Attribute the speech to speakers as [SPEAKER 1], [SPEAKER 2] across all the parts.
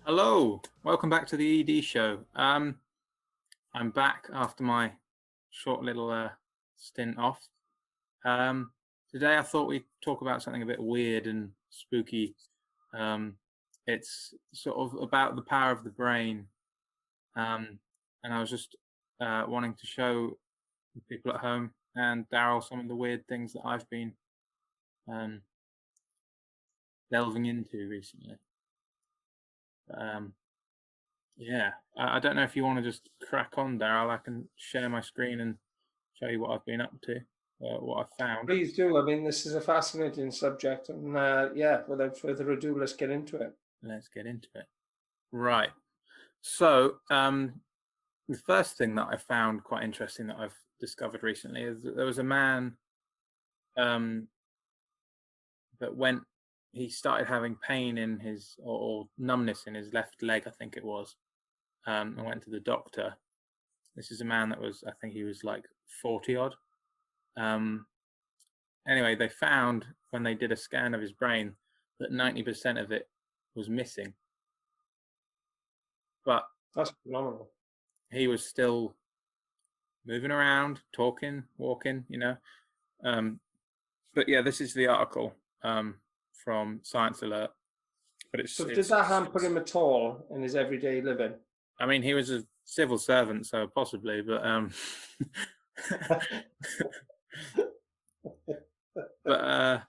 [SPEAKER 1] Hello, welcome back to the ED show. I'm back after my short little stint off. Um, Today I thought we'd talk about something a bit weird and spooky. Um, it's sort of about the power of the brain, and I was just wanting to show the people at home and Daryl some of the weird things that I've been um, delving into recently. Um, Yeah, I don't know if you want to just crack on, Daryl. I can share my screen and show you what I've been up to, what I've found.
[SPEAKER 2] Please do. I mean, this is a fascinating subject, and yeah, without further ado, let's get into it.
[SPEAKER 1] Let's get into it. Right. So, the first thing that I found quite interesting that I've discovered recently is that there was a man um, that he started having pain in his or numbness in his left leg, I think it was, and went to the doctor. This is a man that was, I think he was like 40 odd. Um, Anyway, they found when they did a scan of his brain that 90% of it was missing, but
[SPEAKER 2] That's phenomenal.
[SPEAKER 1] he was still moving around, talking, walking. Um, but yeah, this is the article from Science Alert. But
[SPEAKER 2] So, did that hamper him at all in his everyday living?
[SPEAKER 1] I mean, he was a civil servant, so possibly, but but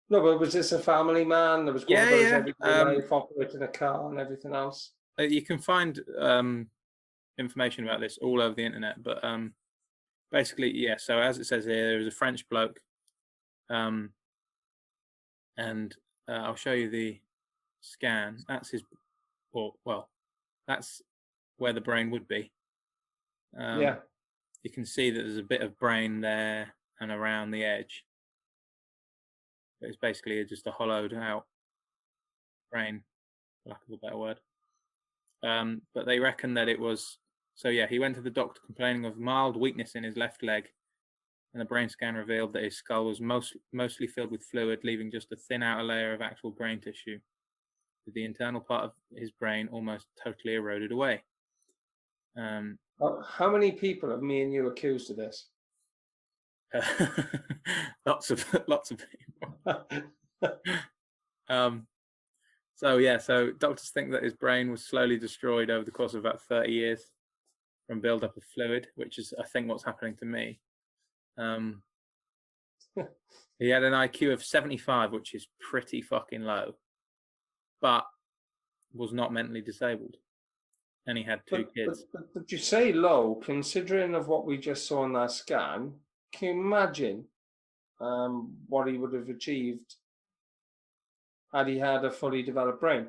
[SPEAKER 2] No, but was this a family man that was going
[SPEAKER 1] yeah,
[SPEAKER 2] about his
[SPEAKER 1] yeah.
[SPEAKER 2] everyday life, operating a car and everything else?
[SPEAKER 1] You can find information about this all over the internet, but basically, yeah. So as it says here, there was a French bloke, um, and I'll show you the scan. That's his, or well, that's where the brain would be.
[SPEAKER 2] Yeah.
[SPEAKER 1] You can see that there's a bit of brain there and around the edge. It's basically just a hollowed out brain, for lack of a better word. But they reckon that it was. So yeah, he went to the doctor complaining of mild weakness in his left leg, and the brain scan revealed that his skull was mostly filled with fluid, leaving just a thin outer layer of actual brain tissue, with the internal part of his brain almost totally eroded away.
[SPEAKER 2] How many people have me and you accused of this?
[SPEAKER 1] Lots of people. Um, so yeah, so doctors think that his brain was slowly destroyed over the course of about 30 years from buildup of fluid, which is I think what's happening to me. He had an IQ of 75, which is pretty fucking low, but was not mentally disabled, and he had two
[SPEAKER 2] But, but,
[SPEAKER 1] kids.
[SPEAKER 2] but you say low, considering of what we just saw in that scan. Can you imagine what he would have achieved had he had a fully developed brain?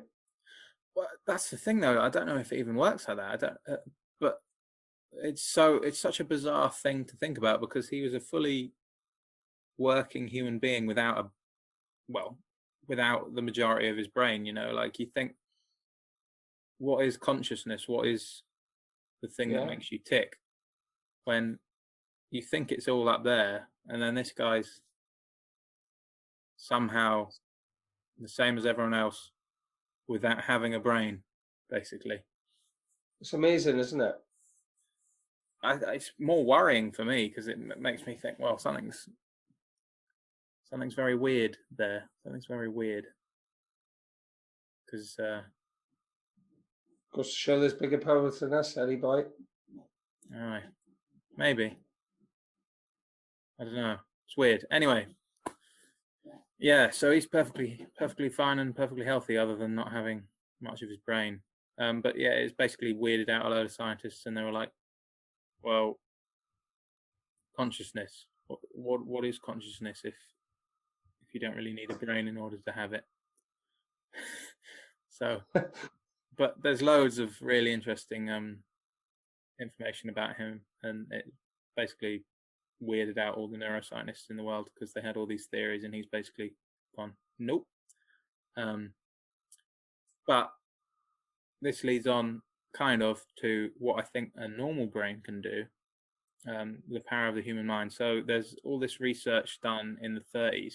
[SPEAKER 1] Well, that's the thing, though. I don't know if it even works like that. I don't, but it's such a bizarre thing to think about because he was a fully working human being without well, without the majority of his brain. Like you think, what is consciousness? What is the thing that
[SPEAKER 2] Yeah.
[SPEAKER 1] makes you tick? When you think it's all up there, and then this guy's somehow the same as everyone else without having a brain, basically.
[SPEAKER 2] It's amazing, isn't it?
[SPEAKER 1] It's more worrying for me because it makes me think, well, something's very weird there. Something's very weird because
[SPEAKER 2] Goes to show there's bigger powers than us, Eddie boy.
[SPEAKER 1] all right, maybe I don't know. It's weird. Anyway, yeah. So he's perfectly fine and perfectly healthy, other than not having much of his brain. But yeah, it's basically weirded out a load of scientists, and they were like, "Well, consciousness. What is consciousness if you don't really need a brain in order to have it?" So, but there's loads of really interesting information about him, and it basically weirded out all the neuroscientists in the world because they had all these theories, and he's basically gone, nope. But this leads on kind of to what I think a normal brain can do, the power of the human mind. So there's all this research done in the 30s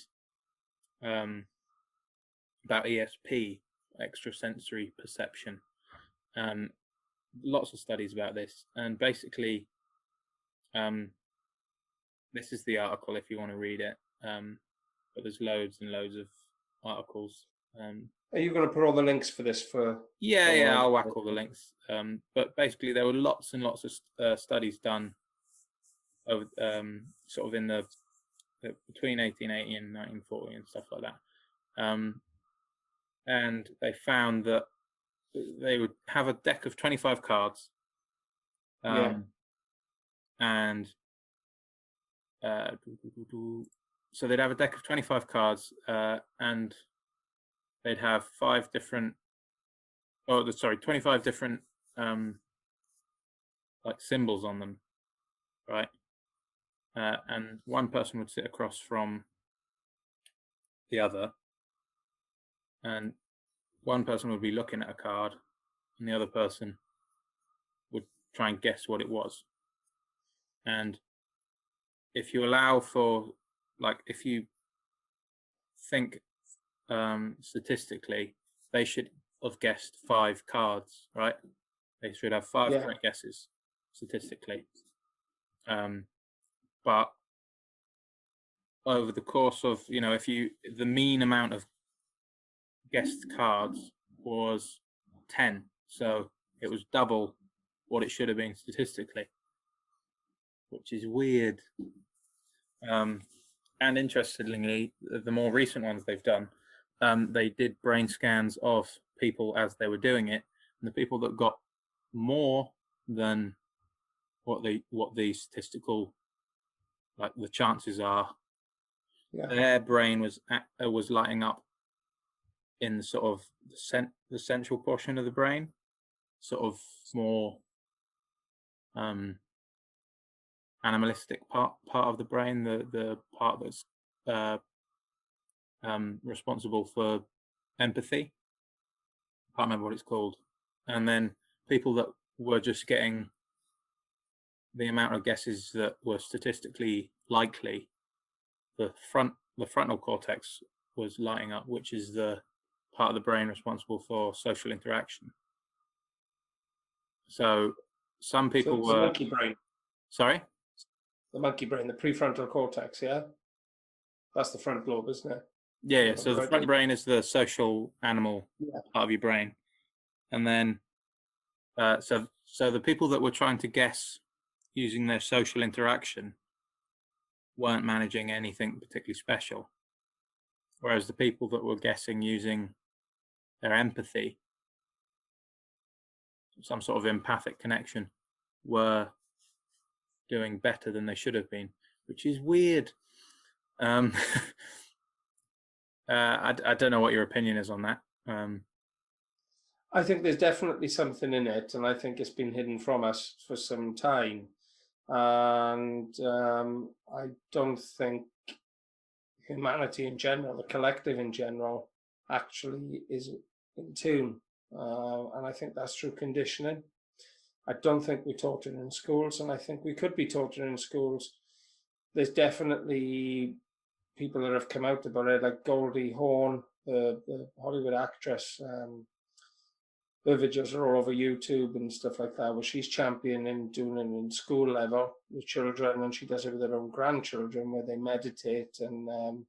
[SPEAKER 1] about ESP, extrasensory perception. Lots of studies about this, and basically, this is the article if you want to read it. But there's loads and loads of articles.
[SPEAKER 2] Are you going to put all the links for this?
[SPEAKER 1] Yeah, I'll whack all the links. But basically, there were lots and lots of studies done over sort of in the between 1880 and 1940 and stuff like that. And they found that they would have a deck of 25 cards. And so they'd have a deck of 25 cards, and they'd have 25 different like symbols on them, right? And one person would sit across from the other, and one person would be looking at a card, and the other person would try and guess what it was. And if you allow for, like, if you think statistically, they should have guessed 5 cards, right? They should have 5 correct guesses statistically. But over the course of, if the mean amount of guessed cards was 10, so it was double what it should have been statistically, which is weird. And interestingly, the more recent ones they've done, they did brain scans of people as they were doing it, and the people that got more than what the statistical, like the chances are, their brain was lighting up in the sort of the central portion of the brain, sort of more animalistic part of the brain, the part that's responsible for empathy. I can't remember what it's called. And then people that were just getting the amount of guesses that were statistically likely, the frontal cortex was lighting up, which is the part of the brain responsible for social interaction. So some people were
[SPEAKER 2] the monkey brain.
[SPEAKER 1] Sorry?
[SPEAKER 2] The monkey brain, the prefrontal cortex, yeah? That's the front lobe, isn't it?
[SPEAKER 1] Yeah. So the front brain is the social animal part of your brain. And then, so the people that were trying to guess using their social interaction weren't managing anything particularly special. Whereas the people that were guessing using their empathy, some sort of empathic connection, were doing better than they should have been, which is weird. I don't know what your opinion is on that.
[SPEAKER 2] I think there's definitely something in it, and I think it's been hidden from us for some time. And I don't think humanity in general, the collective in general, actually is in tune. And I think that's through conditioning. I don't think we taught it in schools, and I think we could be taught it in schools. There's definitely people that have come out about it, like Goldie Hawn, the Hollywood actress. Her videos are all over YouTube and stuff like that, where she's championing doing it in school level with children, and she does it with her own grandchildren, where they meditate and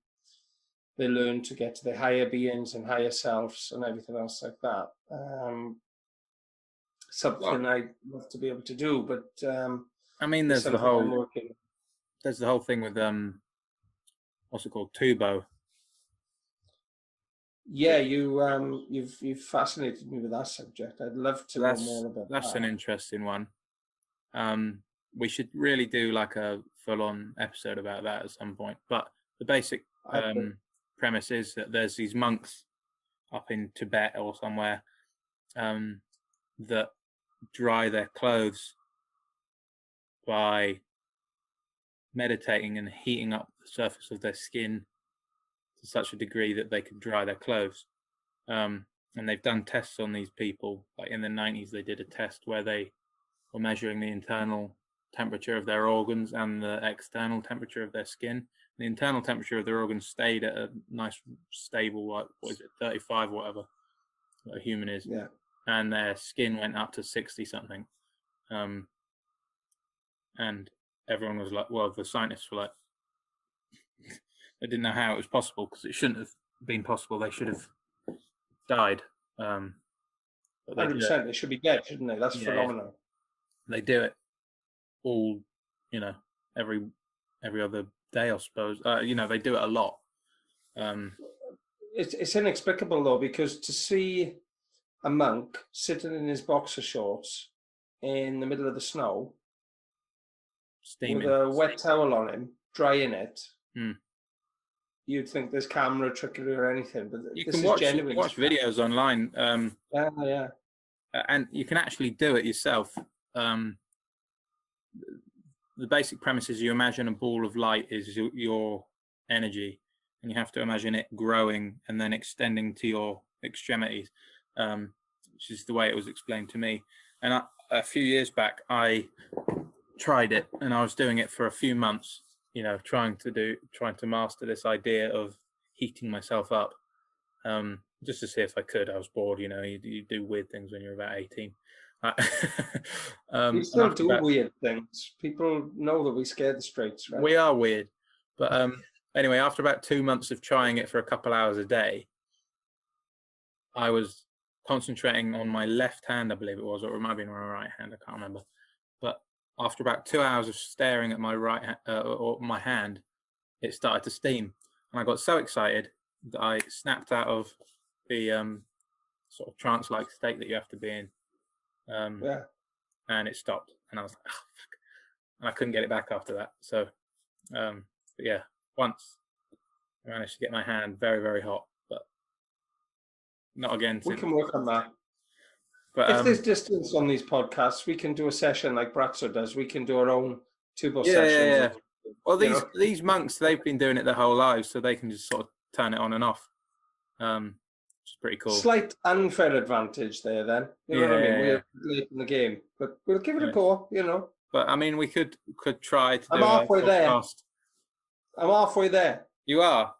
[SPEAKER 2] they learn to get to their higher beings and higher selves and everything else like that. Something I'd love to be able to do, but
[SPEAKER 1] I mean, there's the whole thing with what's it called, Tubo.
[SPEAKER 2] Yeah, you've fascinated me with that subject. I'd love to know more about that.
[SPEAKER 1] That's an interesting one. We should really do like a full-on episode about that at some point. But the basic premise is that there's these monks up in Tibet or somewhere that dry their clothes by meditating and heating up the surface of their skin to such a degree that they could dry their clothes. And they've done tests on these people. Like in the 90s, they did a test where they were measuring the internal temperature of their organs and the external temperature of their skin. The internal temperature of their organs stayed at a nice stable, like, 35 or whatever. what a human is,
[SPEAKER 2] Yeah.
[SPEAKER 1] and their skin went up to 60 something. And everyone was like, well, the scientists were like, they didn't know how it was possible because it shouldn't have been possible. They should have died. But they do it.
[SPEAKER 2] 100%. They should be dead, shouldn't they? That's
[SPEAKER 1] Yeah,
[SPEAKER 2] phenomenal.
[SPEAKER 1] They do it all, every other day, I suppose. They do it a lot.
[SPEAKER 2] It's inexplicable though, because to see a monk sitting in his boxer shorts in the middle of the snow
[SPEAKER 1] Steaming.
[SPEAKER 2] with a wet towel on him, drying it,
[SPEAKER 1] Mm.
[SPEAKER 2] you'd think there's camera trickery or anything, but
[SPEAKER 1] You
[SPEAKER 2] this
[SPEAKER 1] can
[SPEAKER 2] is
[SPEAKER 1] watch
[SPEAKER 2] genuine.
[SPEAKER 1] videos online,
[SPEAKER 2] Yeah.
[SPEAKER 1] and you can actually do it yourself. The basic premise is you imagine a ball of light is your energy, and you have to imagine it growing and then extending to your extremities, which is the way it was explained to me. And a few years back, I tried it, and I was doing it for a few months, trying to master this idea of heating myself up, just to see if I could. I was bored, you do weird things when you're about 18.
[SPEAKER 2] We still do weird things. People know that we scare the straights, right?
[SPEAKER 1] We are weird. But anyway, after about 2 months of trying it for a couple hours a day, I was concentrating on my left hand, I believe it was, or it might have been my right hand, I can't remember. But after about 2 hours of staring at my or my hand, it started to steam. And I got so excited that I snapped out of the sort of trance-like state that you have to be in. And it stopped, and I was like, oh, fuck. And I couldn't get it back after that. So, but yeah, once I managed to get my hand very, very hot, but not again.
[SPEAKER 2] We can work on that.
[SPEAKER 1] But
[SPEAKER 2] if there's distance on these podcasts, we can do a session like Bratzo does. We can do our own tubo sessions.
[SPEAKER 1] Yeah. Well, these monks, they've been doing it their whole lives, so they can just sort of turn it on and off. Which is pretty cool.
[SPEAKER 2] Slight unfair advantage there, then. You know what I mean? We're late in the game, but we'll give it a go.
[SPEAKER 1] But I mean, we could try to.
[SPEAKER 2] I'm halfway there. I'm halfway there.
[SPEAKER 1] You are.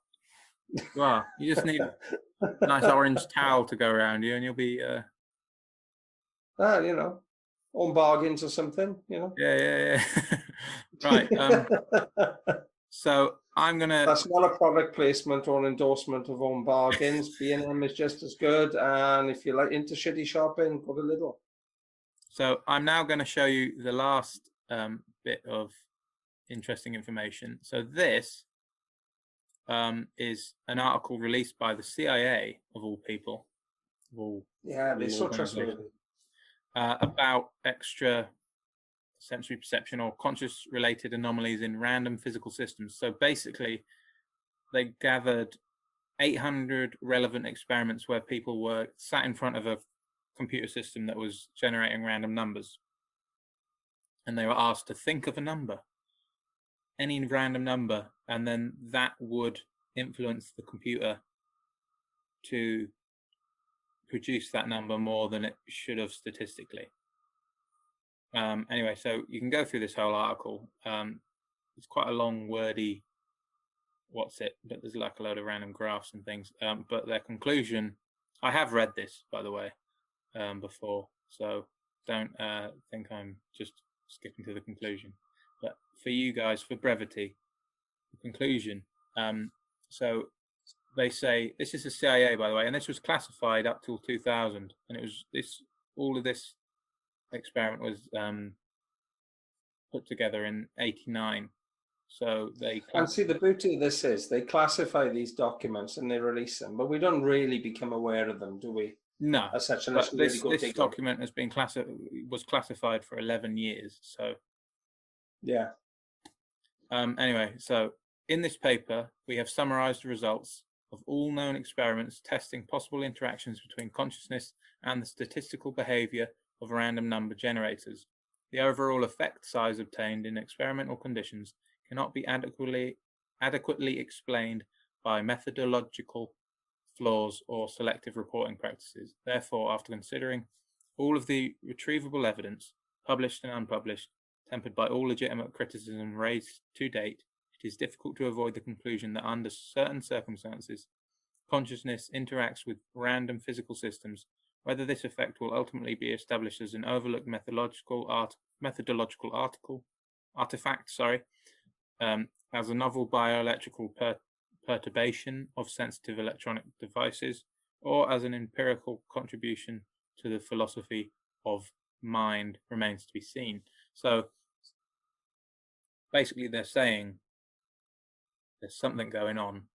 [SPEAKER 1] You are. You just need a nice orange towel to go around you, and you'll be.
[SPEAKER 2] Own bargains or something.
[SPEAKER 1] Yeah. Right. So I'm gonna.
[SPEAKER 2] That's not a product placement or an endorsement of Own Bargains. B&M is just as good, and if you're into shitty shopping, go to Lidl.
[SPEAKER 1] So I'm now going to show you the last bit of interesting information. So this is an article released by the CIA, of all people.
[SPEAKER 2] They're so trustworthy.
[SPEAKER 1] About extra sensory perception or conscious related anomalies in random physical systems. So basically, they gathered 800 relevant experiments where people were sat in front of a computer system that was generating random numbers, and they were asked to think of a number, any random number, and then that would influence the computer to produce that number more than it should have statistically. Anyway, so you can go through this whole article. It's quite a long, wordy but there's like a load of random graphs and things. But their conclusion, I have read this, by the way, before, so don't think I'm just skipping to the conclusion. But for you guys, for brevity, the conclusion. So they say, this is the CIA, by the way, and this was classified up till 2000, and it was all of this experiment was put together in 89. So
[SPEAKER 2] and see, the beauty of this is they classify these documents and they release them, but we don't really become aware of them, do we?
[SPEAKER 1] No,
[SPEAKER 2] as such.
[SPEAKER 1] But this document has been was classified for 11 years. So
[SPEAKER 2] yeah.
[SPEAKER 1] Anyway, so in this paper we have summarized the results of all known experiments testing possible interactions between consciousness and the statistical behavior of random number generators. The overall effect size obtained in experimental conditions cannot be adequately explained by methodological flaws or selective reporting practices. Therefore, after considering all of the retrievable evidence, published and unpublished, tempered by all legitimate criticism raised to date, it is difficult to avoid the conclusion that under certain circumstances, consciousness interacts with random physical systems, whether this effect will ultimately be established as an overlooked methodological artifact, as a novel bioelectrical perturbation of sensitive electronic devices, or as an empirical contribution to the philosophy of mind remains to be seen. So basically they're saying there's something going on.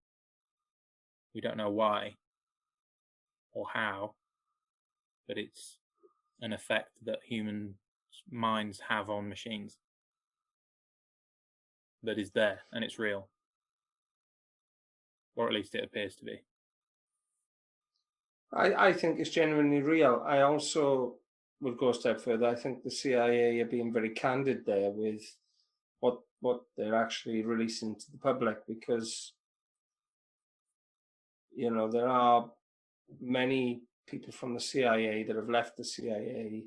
[SPEAKER 1] We don't know why or how, but it's an effect that human minds have on machines that is there, and it's real. Or at least it appears to be.
[SPEAKER 2] I think it's genuinely real. I also would go a step further. I think the CIA are being very candid there with what they're actually releasing to the public, because there are many people from the CIA that have left the CIA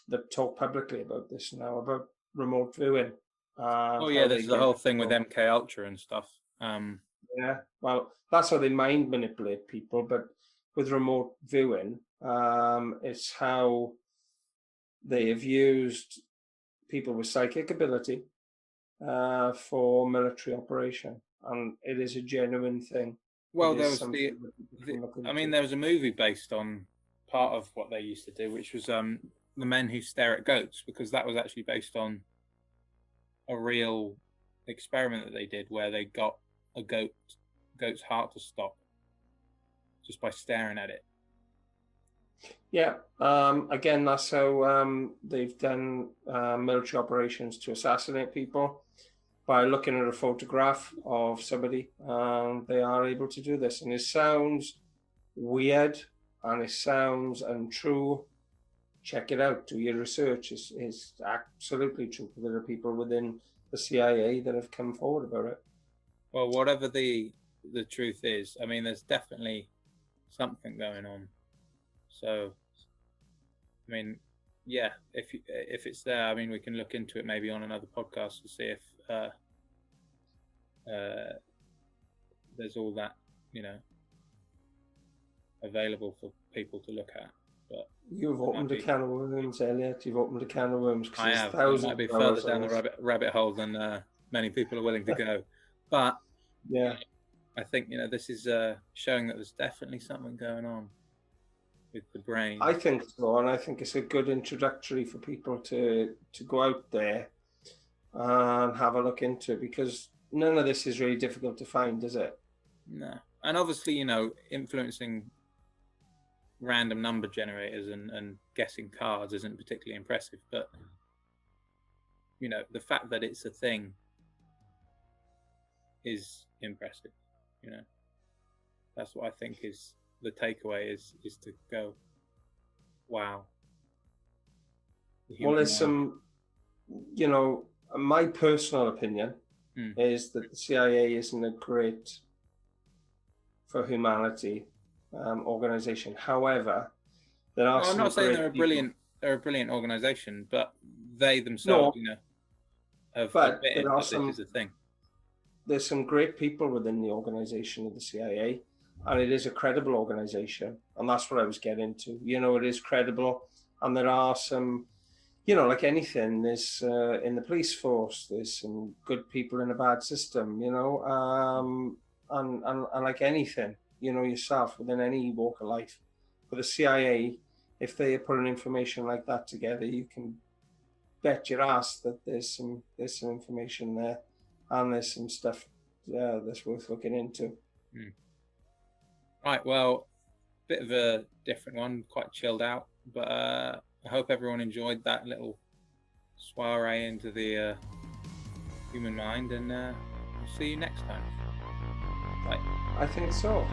[SPEAKER 2] that talk publicly about this now, about remote viewing.
[SPEAKER 1] Oh yeah, there's the whole thing with MK Ultra and stuff.
[SPEAKER 2] Yeah, well, that's how they mind manipulate people, but with remote viewing, it's how they have used people with psychic ability for military operation, and it is a genuine thing.
[SPEAKER 1] Well, there was there was a movie based on part of what they used to do, which was The Men Who Stare at Goats, because that was actually based on a real experiment that they did where they got a goat's heart to stop just by staring at it.
[SPEAKER 2] Yeah, again, that's how they've done military operations to assassinate people, by looking at a photograph of somebody. They are able to do this, and it sounds weird and it sounds untrue. Check it out, do your research. It's absolutely true. There are people within the CIA that have come forward about it.
[SPEAKER 1] Well, whatever the truth is, I mean, there's definitely something going on. So, I mean, yeah, if it's there, I mean, we can look into it maybe on another podcast to see if there's all that, available for people to look at. But
[SPEAKER 2] you've opened a can of worms, Elliot. You've opened a can of worms.
[SPEAKER 1] I have. It might be further down the rabbit hole than many people are willing to go. But
[SPEAKER 2] yeah,
[SPEAKER 1] I think this is showing that there's definitely something going on with the brain.
[SPEAKER 2] I think so, and I think it's a good introductory for people to go out there and have a look into it, because none of this is really difficult to find, is it?
[SPEAKER 1] No. And obviously, influencing random number generators and guessing cards isn't particularly impressive, but the fact that it's a thing is impressive. That's what I think is the takeaway, is to go, wow.
[SPEAKER 2] Well, there's some, my personal opinion is that the CIA isn't a great for humanity organization. However, there are.
[SPEAKER 1] I'm not saying they're a brilliant organization, but they themselves, have admitted that this is a thing.
[SPEAKER 2] There's some great people within the organization of the CIA, and it is a credible organization, and that's what I was getting to. It is credible, and there are some, like anything, there's in the police force, there's some good people in a bad system, and like anything, yourself within any walk of life. For the CIA, if they are putting information like that together, you can bet your ass that there's some information there, and there's some stuff that's worth looking into.
[SPEAKER 1] Right, well, bit of a different one, quite chilled out, but I hope everyone enjoyed that little soiree into the human mind, and I'll see you next time. Bye.
[SPEAKER 2] I think so.